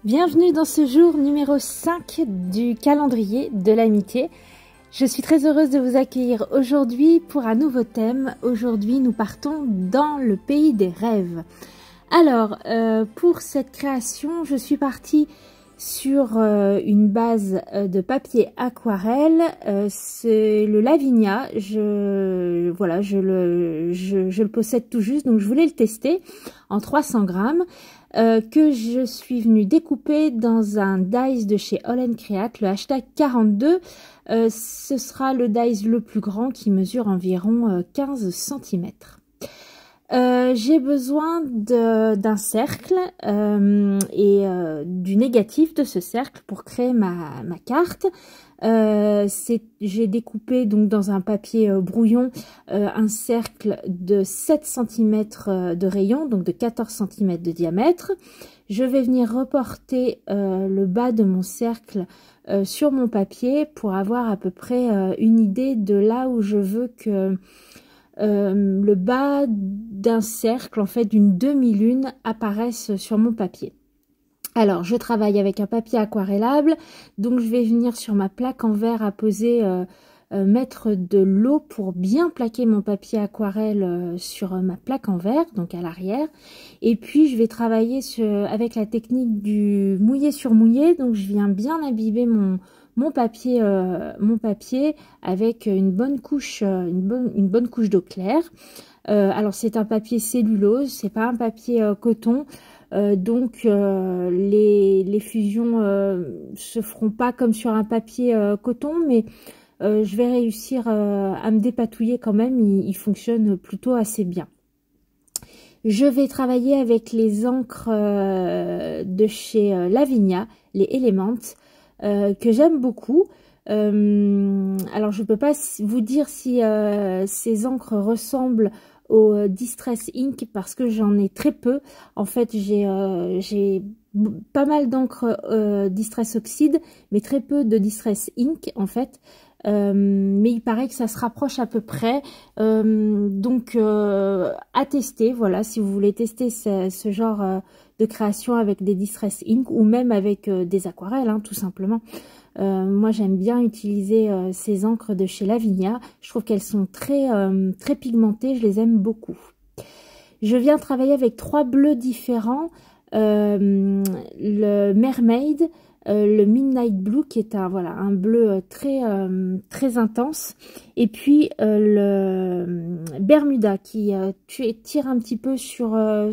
Bienvenue dans ce jour numéro 5 du calendrier de l'amitié. Je suis très heureuse de vous accueillir aujourd'hui pour un nouveau thème. Aujourd'hui, nous partons dans le pays des rêves. Alors, pour cette création, je suis partie sur une base de papier aquarelle. C'est le Lavinia. Je le possède tout juste, donc je voulais le tester en 300 grammes. Que je suis venue découper dans un dies de chez All & Create, le hashtag 42. Ce sera le dies le plus grand qui mesure environ 15 cm. J'ai besoin d'un cercle et du négatif de ce cercle pour créer ma carte. J'ai découpé donc dans un papier brouillon un cercle de 7 cm de rayon, donc de 14 cm de diamètre. Je vais venir reporter le bas de mon cercle sur mon papier pour avoir à peu près une idée de là où je veux que le bas d'un cercle, en fait d'une demi-lune, apparaisse sur mon papier. Alors, je travaille avec un papier aquarellable, donc je vais venir sur ma plaque en verre à poser, mettre de l'eau pour bien plaquer mon papier aquarelle sur ma plaque en verre, donc à l'arrière. Et puis, je vais travailler avec la technique du mouillé sur mouillé, donc je viens bien imbiber mon papier avec une bonne couche d'eau claire. Alors, c'est un papier cellulose, c'est pas un papier coton. Donc les fusions se feront pas comme sur un papier coton, mais je vais réussir à me dépatouiller quand même. Il fonctionne plutôt assez bien. Je vais travailler avec les encres de chez Lavinia, les Elements, que j'aime beaucoup. Alors je peux pas vous dire si ces encres ressemblent au Distress Ink parce que j'en ai très peu. En fait, j'ai pas mal d'encre Distress Oxide, mais très peu de Distress Ink en fait. Mais il paraît que ça se rapproche à peu près. Donc à tester, voilà, si vous voulez tester ce genre de création avec des Distress Ink ou même avec des aquarelles, hein, tout simplement. Moi j'aime bien utiliser ces encres de chez Lavinia. Je trouve qu'elles sont très pigmentées, je les aime beaucoup. Je viens travailler avec 3 bleus différents. Le Mermaid, le Midnight Blue qui est un bleu très intense, et puis le Bermuda qui tire un petit peu sur un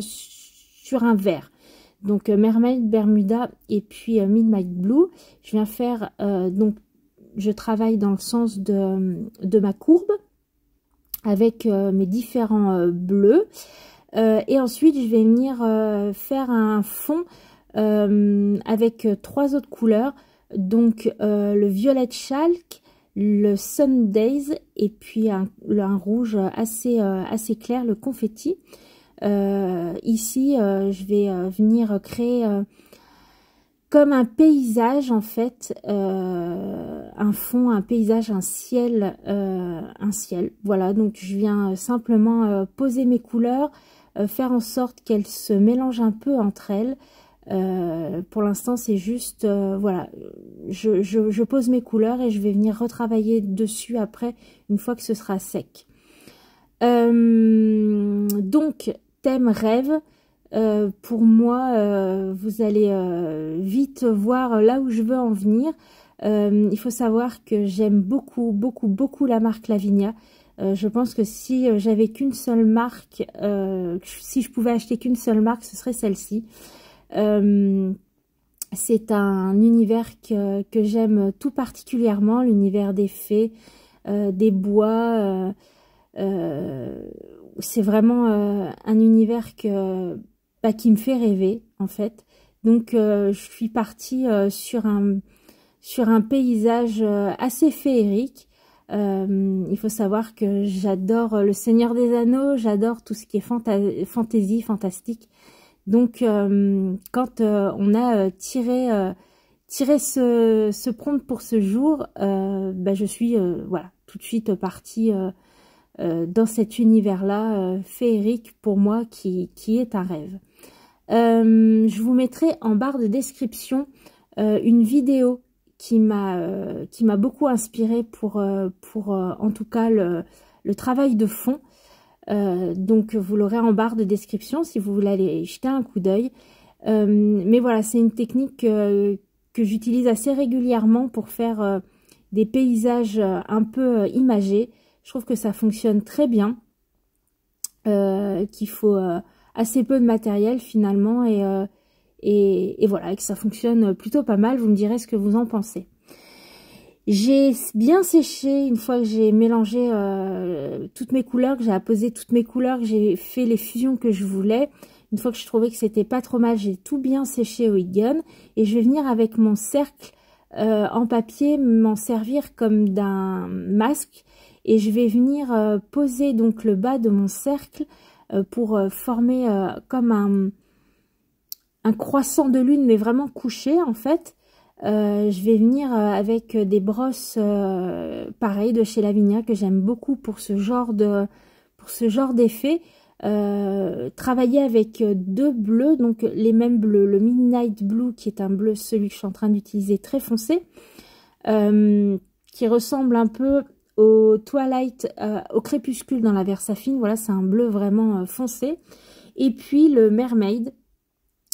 vert. Donc Mermaid, Bermuda et puis Midnight Blue. Je viens faire, donc je travaille dans le sens de ma courbe avec mes différents bleus. Et ensuite je vais venir faire un fond avec 3 autres couleurs. Donc le violet chalk, le Sundays et puis un rouge assez clair, le confetti. Ici, je vais venir créer comme un paysage en fait, un fond, un paysage, un ciel. Voilà, donc je viens simplement poser mes couleurs, faire en sorte qu'elles se mélangent un peu entre elles. Pour l'instant, c'est juste, voilà, je pose mes couleurs et je vais venir retravailler dessus après, une fois que ce sera sec. Donc, thème rêve, pour moi, vous allez vite voir là où je veux en venir. Il faut savoir que j'aime beaucoup la marque Lavinia. Je pense que si j'avais qu'une seule marque, si je pouvais acheter qu'une seule marque, ce serait celle-ci. C'est un univers que j'aime tout particulièrement, l'univers des fées, des bois. C'est vraiment un univers qui me fait rêver en fait. Donc je suis partie sur un paysage assez féerique. Il faut savoir que j'adore le Seigneur des Anneaux, j'adore tout ce qui est fantasy, fantastique. Donc quand on a tiré ce prompt pour ce jour, je suis voilà, tout de suite partie dans cet univers-là féerique pour moi qui est un rêve. Je vous mettrai en barre de description une vidéo qui m'a beaucoup inspirée pour en tout cas le travail de fond. Donc vous l'aurez en barre de description si vous voulez aller jeter un coup d'œil. Mais voilà, c'est une technique que j'utilise assez régulièrement pour faire des paysages un peu imagés. Je trouve que ça fonctionne très bien, qu'il faut assez peu de matériel finalement et voilà, et que ça fonctionne plutôt pas mal. Vous me direz ce que vous en pensez. J'ai bien séché une fois que j'ai mélangé toutes mes couleurs, que j'ai apposé toutes mes couleurs, que j'ai fait les fusions que je voulais. Une fois que je trouvais que c'était pas trop mal, j'ai tout bien séché au heat gun. Et je vais venir avec mon cercle en papier m'en servir comme d'un masque. Et je vais venir poser donc le bas de mon cercle pour former comme un croissant de lune, mais vraiment couché en fait. Je vais venir avec des brosses pareilles de chez Lavinia que j'aime beaucoup pour ce genre d'effet. Travailler avec deux bleus, donc les mêmes bleus, le Midnight Blue qui est un bleu, celui que je suis en train d'utiliser très foncé, qui ressemble un peu au Twilight, au crépuscule dans la Versafine. Voilà, c'est un bleu vraiment foncé. Et puis le Mermaid,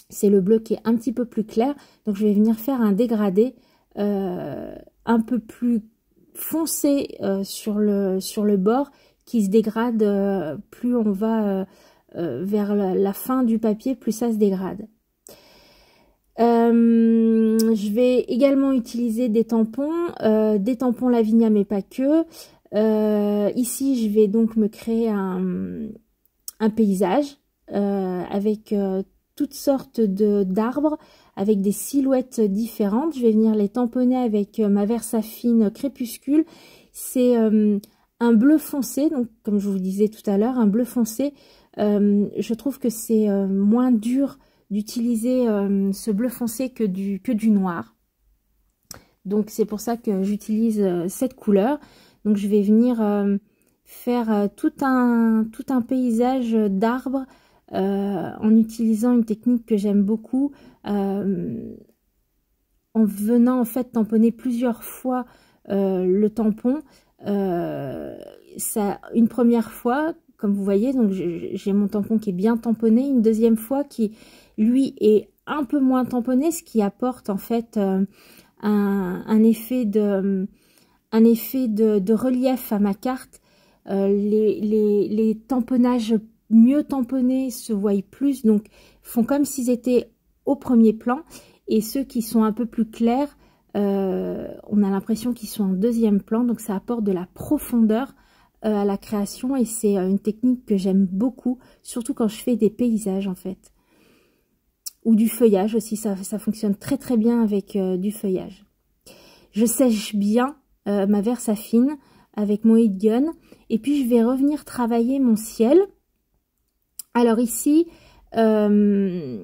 c'est le bleu qui est un petit peu plus clair. Donc je vais venir faire un dégradé un peu plus foncé sur le bord, qui se dégrade plus on va vers la fin du papier, plus ça se dégrade. Je vais également utiliser des tampons Lavinia, mais pas que. Ici, je vais donc me créer un paysage avec toutes sortes d'arbres, avec des silhouettes différentes. Je vais venir les tamponner avec ma Versafine crépuscule. C'est un bleu foncé, donc comme je vous disais tout à l'heure, un bleu foncé. Je trouve que c'est moins dur d'utiliser ce bleu foncé que du noir. Donc c'est pour ça que j'utilise cette couleur. Donc je vais venir faire tout un paysage d'arbres en utilisant une technique que j'aime beaucoup, en venant en fait tamponner plusieurs fois le tampon. Une première fois, comme vous voyez, donc j'ai mon tampon qui est bien tamponné, une deuxième fois qui lui est un peu moins tamponné, ce qui apporte en fait un effet de relief à ma carte. Les tamponnages mieux tamponnés se voient plus, donc font comme s'ils étaient au premier plan, et ceux qui sont un peu plus clairs, on a l'impression qu'ils sont en deuxième plan, donc ça apporte de la profondeur à la création, et c'est une technique que j'aime beaucoup, surtout quand je fais des paysages en fait, ou du feuillage aussi. Ça fonctionne très très bien avec du feuillage. Je sèche bien ma Versafine avec mon heat gun, et puis je vais revenir travailler mon ciel. Alors ici, je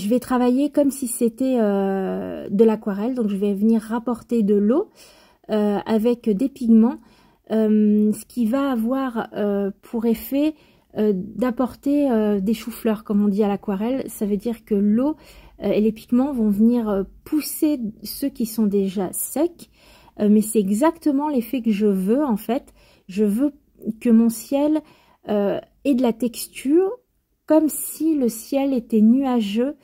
vais travailler comme si c'était de l'aquarelle, donc je vais venir rapporter de l'eau avec des pigments, ce qui va avoir pour effet d'apporter des choux-fleurs, comme on dit à l'aquarelle. Ça veut dire que l'eau et les pigments vont venir pousser ceux qui sont déjà secs, mais c'est exactement l'effet que je veux en fait. Je veux que mon ciel ait de la texture, comme si le ciel était nuageux,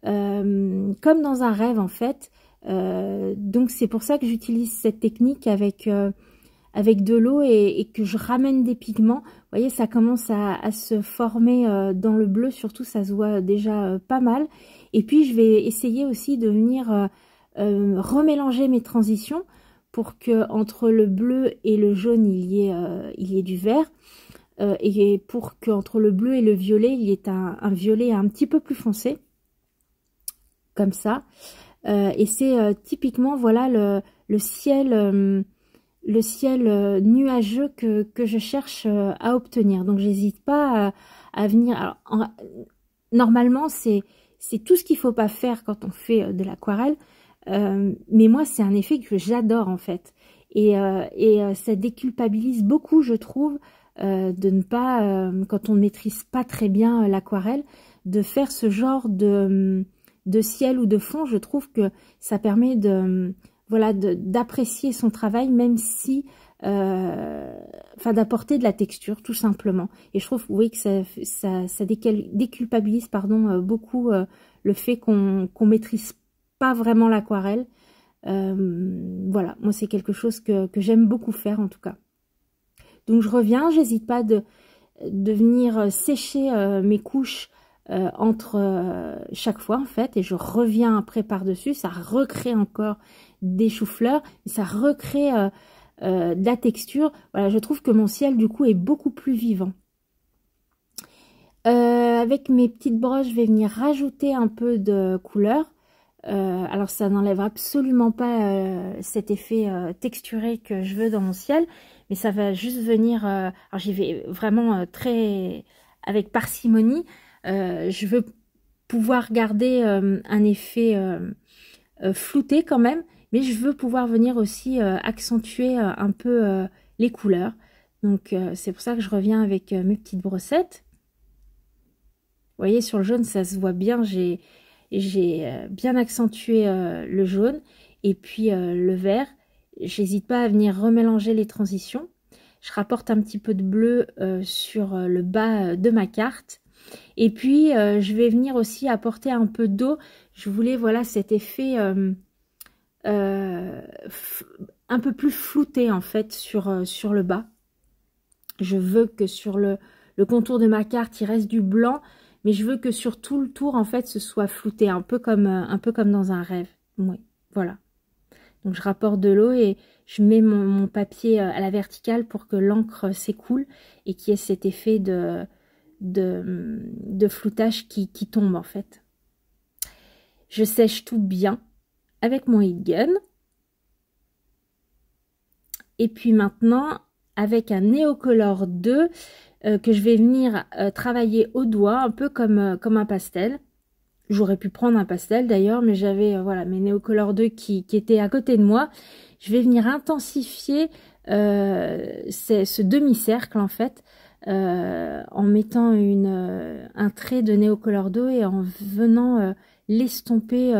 comme dans un rêve en fait. Donc c'est pour ça que j'utilise cette technique avec de l'eau et que je ramène des pigments. Vous voyez, ça commence à se former dans le bleu, surtout ça se voit déjà pas mal. Et puis je vais essayer aussi de venir remélanger mes transitions pour que entre le bleu et le jaune il y ait du vert. Et pour qu'entre le bleu et le violet, il y ait un violet un petit peu plus foncé, comme ça. Et c'est typiquement, voilà, le ciel nuageux que je cherche à obtenir. Donc, j'hésite pas à venir... Alors, normalement, c'est tout ce qu'il faut pas faire quand on fait de l'aquarelle. Mais moi, c'est un effet que j'adore, en fait. Et ça déculpabilise beaucoup, je trouve, de ne pas, quand on ne maîtrise pas très bien l'aquarelle, de faire ce genre de ciel ou de fond. Je trouve que ça permet voilà, d'apprécier son travail, même si, enfin, d'apporter de la texture, tout simplement. Et je trouve, oui, que ça déculpabilise, pardon, beaucoup le fait qu'on maîtrise pas vraiment l'aquarelle. Voilà, moi c'est quelque chose que j'aime beaucoup faire en tout cas. Donc je reviens, j'hésite pas de venir sécher mes couches entre chaque fois en fait, et je reviens après par-dessus, ça recrée encore des choux-fleurs, ça recrée de la texture. Voilà, je trouve que mon ciel du coup est beaucoup plus vivant. Avec mes petites brosses, je vais venir rajouter un peu de couleur. Alors ça n'enlève absolument pas cet effet texturé que je veux dans mon ciel, mais ça va juste venir, alors j'y vais vraiment très avec parcimonie. Je veux pouvoir garder un effet flouté quand même, mais je veux pouvoir venir aussi accentuer un peu les couleurs. Donc c'est pour ça que je reviens avec mes petites brossettes. Vous voyez, sur le jaune ça se voit bien, j'ai bien accentué le jaune, et puis le vert, j'hésite pas à venir remélanger les transitions. Je rapporte un petit peu de bleu sur le bas de ma carte, et puis je vais venir aussi apporter un peu d'eau. Je voulais, voilà, cet effet un peu plus flouté en fait sur le bas. Je veux que sur le contour de ma carte il reste du blanc, mais je veux que sur tout le tour, en fait, ce soit flouté, un peu comme dans un rêve. Oui, voilà. Donc, je rapporte de l'eau et je mets mon papier à la verticale pour que l'encre s'écoule et qu'il y ait cet effet de floutage qui tombe, en fait. Je sèche tout bien avec mon heat gun. Et puis maintenant, avec un Neocolor 2, que je vais venir travailler au doigt, un peu comme un pastel. J'aurais pu prendre un pastel d'ailleurs, mais j'avais voilà, mes Neocolor 2 qui étaient à côté de moi. Je vais venir intensifier ce demi-cercle en fait, en mettant un trait de Neocolor 2 et en venant l'estomper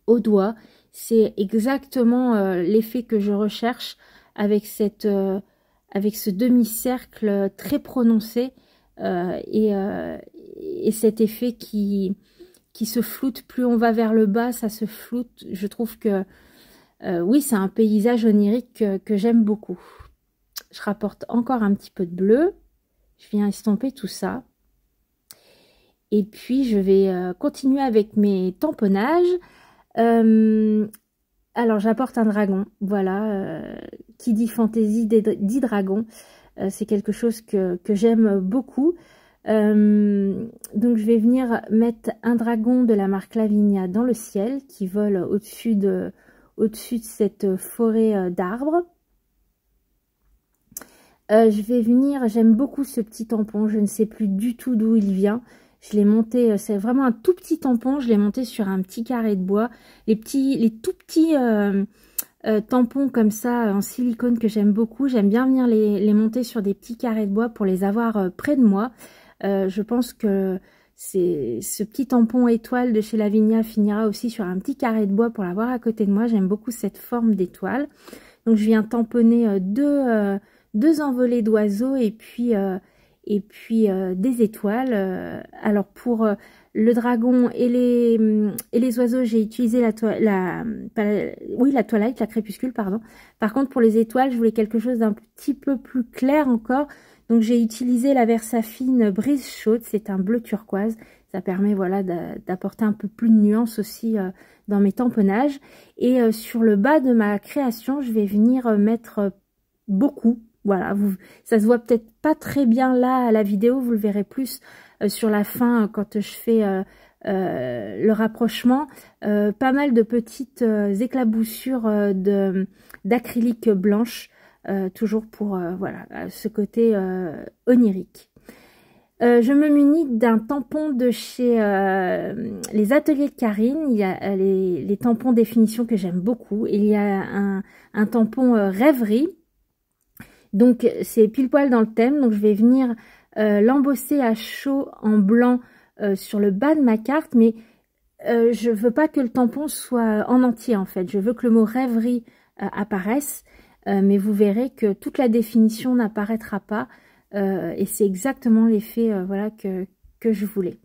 au doigt. C'est exactement l'effet que je recherche avec ce demi-cercle très prononcé et cet effet qui se floute. Plus on va vers le bas, ça se floute. Je trouve que oui, c'est un paysage onirique que j'aime beaucoup. Je rapporte encore un petit peu de bleu. Je viens estomper tout ça. Et puis, je vais continuer avec mes tamponnages. Alors, j'apporte un dragon. Voilà, qui dit fantaisie dit dragon. C'est quelque chose que j'aime beaucoup. Donc, je vais venir mettre un dragon de la marque Lavinia dans le ciel qui vole au-dessus de cette forêt d'arbres. Je vais venir, j'aime beaucoup ce petit tampon, je ne sais plus du tout d'où il vient. Je l'ai monté, c'est vraiment un tout petit tampon, je l'ai monté sur un petit carré de bois. Les tout petits tampons comme ça en silicone que j'aime beaucoup. J'aime bien venir les monter sur des petits carrés de bois pour les avoir près de moi. Je pense que ce petit tampon étoile de chez Lavinia finira aussi sur un petit carré de bois pour l'avoir à côté de moi. J'aime beaucoup cette forme d'étoile. Donc je viens tamponner deux envolées d'oiseaux et puis des étoiles. Alors pour le dragon et les oiseaux, j'ai utilisé la Twilight, la crépuscule, pardon. Par contre, pour les étoiles, je voulais quelque chose d'un petit peu plus clair encore. Donc, j'ai utilisé la Versafine Brise Chaude. C'est un bleu turquoise. Ça permet, voilà, d'apporter un peu plus de nuances aussi dans mes tamponnages. Et sur le bas de ma création, je vais venir mettre beaucoup. Voilà, ça se voit peut-être pas très bien là à la vidéo. Vous le verrez plus sur la fin quand je fais le rapprochement. Pas mal de petites éclaboussures d'acrylique blanche. Toujours pour voilà, ce côté onirique. Je me munis d'un tampon de chez les ateliers de Karine. Il y a les tampons définition que j'aime beaucoup. Il y a un tampon rêverie. Donc c'est pile poil dans le thème. Donc je vais venir l'embosser à chaud en blanc sur le bas de ma carte, mais je veux pas que le tampon soit en entier en fait. Je veux que le mot rêverie apparaisse, mais vous verrez que toute la définition n'apparaîtra pas. Et c'est exactement l'effet voilà, que je voulais.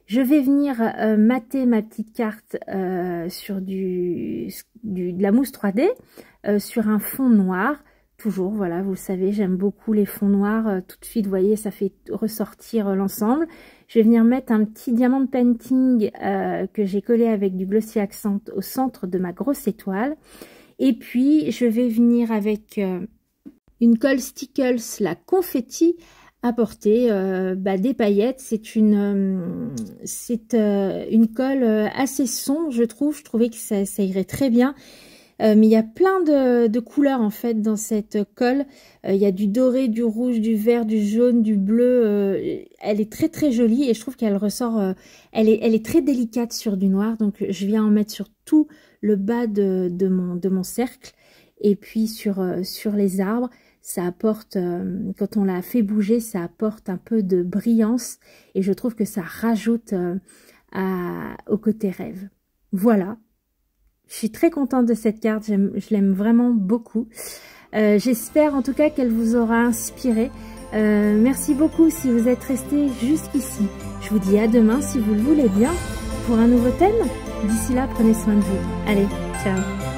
Je vais venir mater ma petite carte sur de la mousse 3D, sur un fond noir. Toujours, voilà, vous savez, j'aime beaucoup les fonds noirs. Tout de suite, vous voyez, ça fait ressortir l'ensemble. Je vais venir mettre un petit diamant painting que j'ai collé avec du Glossy Accent au centre de ma grosse étoile. Et puis, je vais venir avec une colle Stickles, la confetti, apporter des paillettes. C'est une colle assez sombre, je trouve. Je trouvais que ça irait très bien. Mais il y a plein de couleurs en fait dans cette colle. Il y a du doré, du rouge, du vert, du jaune, du bleu. Elle est très très jolie et je trouve qu'elle ressort. Elle est très délicate sur du noir. Donc je viens en mettre sur tout le bas de mon cercle et puis sur les arbres. Ça apporte, quand on l'a fait bouger, ça apporte un peu de brillance et je trouve que ça rajoute au côté rêve. Voilà. Je suis très contente de cette carte, je l'aime vraiment beaucoup. J'espère en tout cas qu'elle vous aura inspiré. Merci beaucoup si vous êtes resté jusqu'ici. Je vous dis à demain si vous le voulez bien pour un nouveau thème. D'ici là, prenez soin de vous. Allez, ciao!